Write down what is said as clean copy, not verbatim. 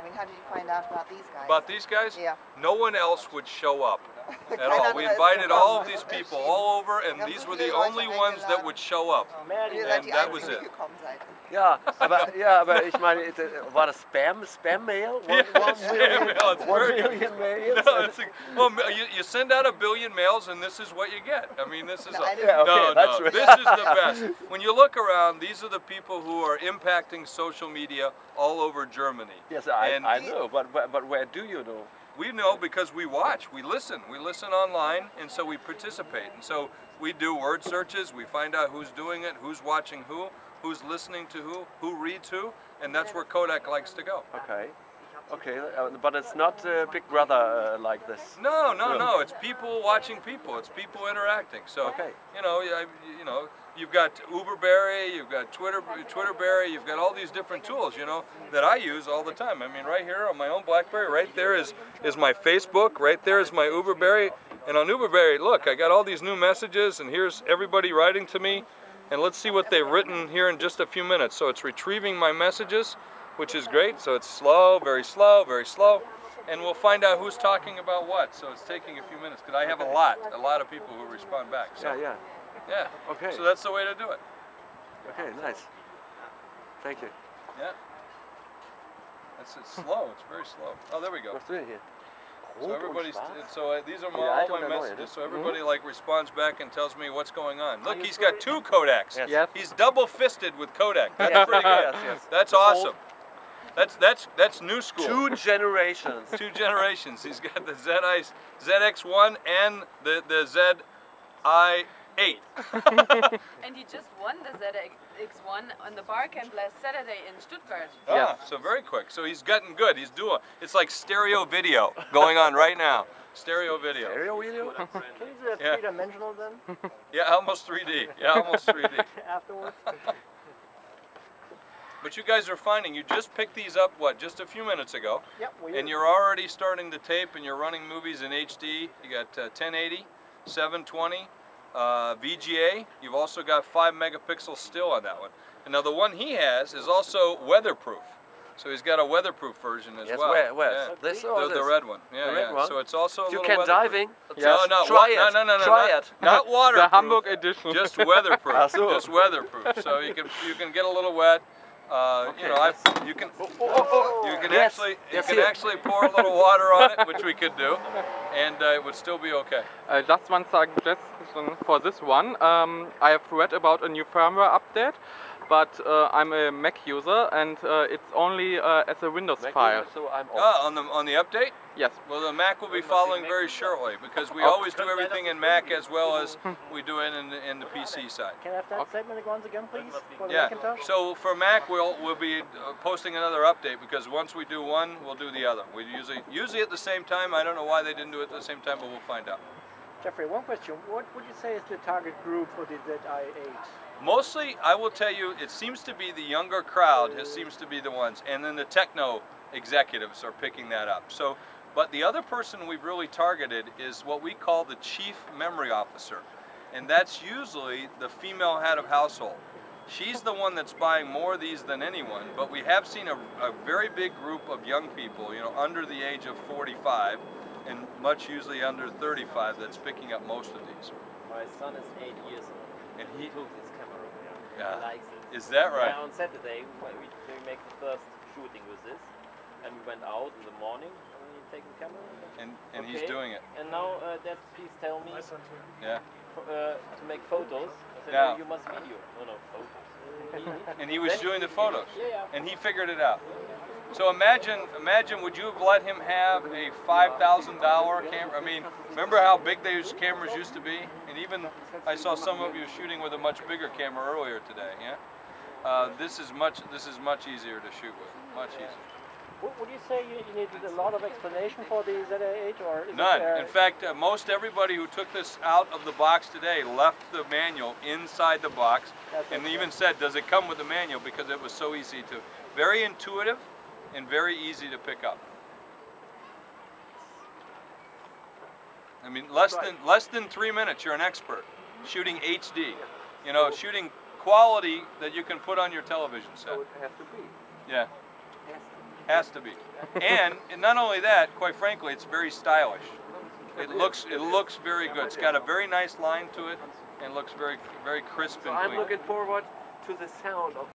I mean, how did you find out about these guys? About these guys? Yeah. No one else would show up at all. We invited all of these people all over, and these were the only ones that would show up. And that was it. Ja, aber ich meine, war das Spam-Mail? One million mails? No, it's like, well, you send out 1 billion mails, and this is what you get. I mean, this is this is the best. When you look around, these are the people who are impacting social media all over Germany. Yes, I know, but where do you know? We know because we watch, we listen online, and so we participate. And so we do word searches, we find out who's doing it, who's watching who's listening to who reads who, and that's where Kodak likes to go. Okay. Okay, but it's not Big Brother like this. No. It's people watching people. It's people interacting. So, okay. you know, you've got Uberberry, you've got Twitterberry, you've got all these different tools, you know, that I use all the time. I mean, right here on my own BlackBerry, right there is my Facebook, right there is my Uberberry, and on Uberberry, look, I got all these new messages, and here's everybody writing to me, and let's see what they've written here in just a few minutes. So it's retrieving my messages, which is great. So it's slow, very slow, and we'll find out who's talking about what. So it's taking a few minutes because I have a lot of people who respond back. So, yeah. Okay. So that's the way to do it. Okay, nice. Thank you. Yeah. It's slow. It's very slow. Oh, there we go. What's doing here? So everybody's. So these are all my messages. So everybody like responds back and tells me what's going on. Look, he's got 2 Kodaks. Yes. He's double-fisted with Kodak. That's pretty good. Yes. That's awesome. That's new school. 2 generations. 2 generations. He's got the Zx1 and the Zi8. And he just won the Zx1 on the bar camp last Saturday in Stuttgart. Yeah, so very quick. So he's gotten good. He's doing. It's like stereo video going on right now. Stereo video. Stereo video? Can you do that 3-dimensional then? Yeah, almost 3D. Yeah, almost 3D. Afterwards? But you guys are finding, you just picked these up, what, just a few minutes ago? Yep, we and you're already starting to tape and you're running movies in HD. You got 1080, 720, VGA. You've also got 5 megapixel still on that one. And now the one he has is also weatherproof. So he's got a weatherproof version as well. Where? Yeah. This or the red one. Yeah, the red one? So it's also a you little can diving. Yes. No, try it. No, try it. Not waterproof. The Hamburg edition. Just weatherproof. Just weatherproof. So you can get a little wet. You know, you can actually pour a little water on it, which we could do, and it would still be okay. Just one suggestion for this one. I have read about a new firmware update, but I'm a Mac user and it's only as a Windows file. So I'm on the update? Yes. Well, the Mac will be following very shortly because we always do everything in Mac as well as we do it in the PC side. Can I have that statement once again, please? For the Yeah. Macintosh? So for Mac, we'll be posting another update because once we do one, we'll do the other. We usually at the same time. I don't know why they didn't do it at the same time, but we'll find out. Jeffrey, one question. What would you say is the target group for the Zi8? Mostly, I will tell you, it seems to be the younger crowd. It seems to be the ones, and then the techno executives are picking that up. So, but the other person we've really targeted is what we call the chief memory officer, and that's usually the female head of household. She's the one that's buying more of these than anyone, but we have seen a very big group of young people, you know, under the age of 45, and much usually under 35 that's picking up most of these. My son is 8 years old, and he took his camera. Yeah. He likes it. Is that right? Yeah, on Saturday we make the first shooting with this, and we went out in the morning and we take the camera. And he's doing it. And now, Dad, please tell me. Yeah. To make photos. I said, yeah. no, you must video. No, photos. And he was doing the photos. Yeah. And he figured it out. So imagine, would you have let him have a $5,000 camera? I mean, remember how big those cameras used to be? And even I saw some of you shooting with a much bigger camera earlier today. Yeah. This is much easier to shoot with. Much easier. Would you say you needed a lot of explanation for the Zi8, or is none? It, in fact, most everybody who took this out of the box today left the manual inside the box, and even said, "Does it come with the manual?" Because it was so easy to, very intuitive, and very easy to pick up. I mean, less than 3 minutes, you're an expert shooting HD. You know, shooting quality that you can put on your television set. So it has to be. Yeah. Yes. Has to be. And not only that, quite frankly, it's very stylish. It looks very good. It's got a very nice line to it and looks very crisp So and I'm clean. looking forward to the sound of